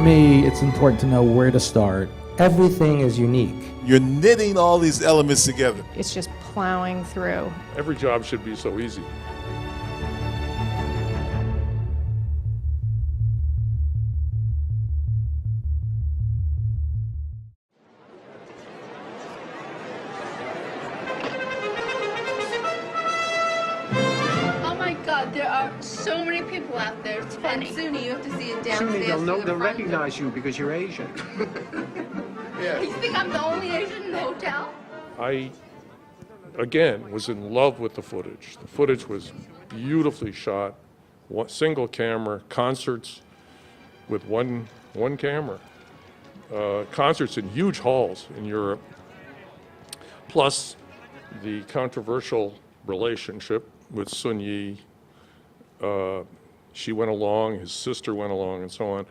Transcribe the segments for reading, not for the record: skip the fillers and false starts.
me, it's important to know where to start. Everything is unique. You're knitting all these elements together. It's just plowing through. Every job should be so easy. Oh my God, there are so many people out there. It's funny. And Suni, you have to see it downstairs. Suni, they'll recognize you because you're Asian. Yeah. You think I'm the only Asian in the hotel? I, again, was in love with the footage. The footage was beautifully shot, single camera, concerts with one camera, concerts in huge halls in Europe, plus the controversial relationship with Sun Yi. She went along, his sister went along, and so on.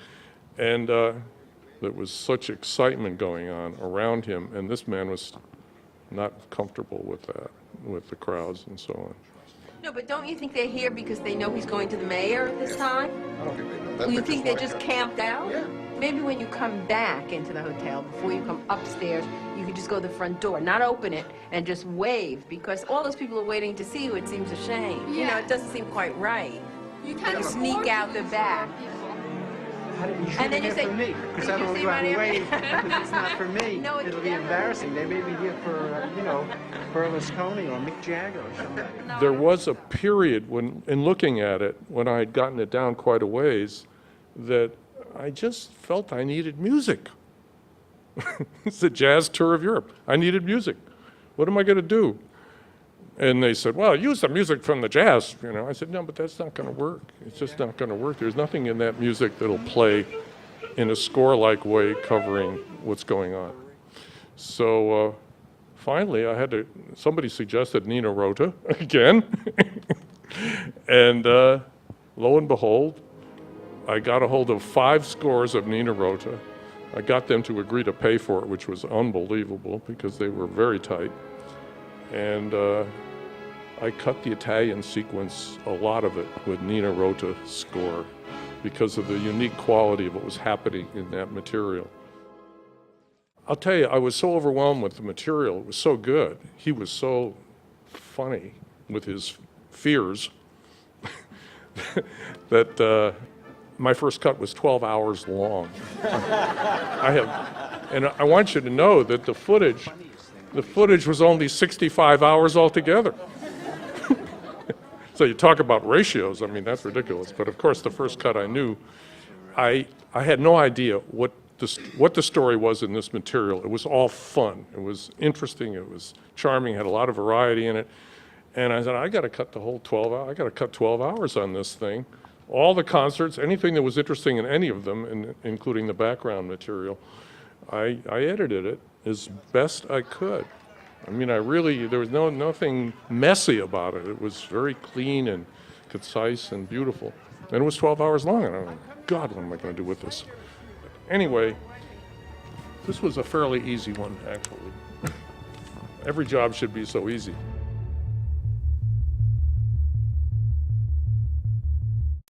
And there was such excitement going on around him, and this man was not comfortable with that, with the crowds and so on. No, but don't you think they're here because they know he's going to the mayor this time? I don't think they know that. You think they just wanna camped out? Yeah. Maybe when you come back into the hotel, before you come upstairs, you could just go to the front door, not open it, and just wave, because all those people are waiting to see you. It seems a shame. You know, Yeah. it doesn't seem quite right. You kind of Sneak out the back. How did you shoot And then it you here say, for me? Because I "Did you don't see go out my and name?" wave. If it's not for me, No, it's it'll be never. embarrassing. They may be here for, Berlusconi or Mick Jagger or somebody. There was a period when, in looking at it, when I had gotten it down quite a ways, that I just felt I needed music. It's the jazz tour of Europe. I needed music. What am I going to do? And they said, well, use the music from the jazz. I said, no, but that's not going to work. It's just not going to work. There's nothing in that music that'll play in a score-like way covering what's going on. So finally, somebody suggested Nina Rota again. And lo and behold, I got a hold of 5 scores of Nina Rota. I got them to agree to pay for it, which was unbelievable because they were very tight. And I cut the Italian sequence, a lot of it, with Nina Rota score because of the unique quality of what was happening in that material. I'll tell you, I was so overwhelmed with the material. It was so good. He was so funny with his fears that my first cut was 12 hours long. And I want you to know that the footage was only 65 hours altogether. So you talk about ratios, I mean, that's ridiculous. But of course, the first cut I knew, I had no idea what the story was in this material. It was all fun. It was interesting. It was charming. Had a lot of variety in it. And I said, I got to cut the whole 12 hours. I got to cut 12 hours on this thing. All the concerts, anything that was interesting in any of them, including the background material, I edited it as best I could. I mean, there was nothing messy about it. It was very clean and concise and beautiful. And it was 12 hours long, and I'm like, God, what am I going to do with this? Anyway, this was a fairly easy one, actually. Every job should be so easy.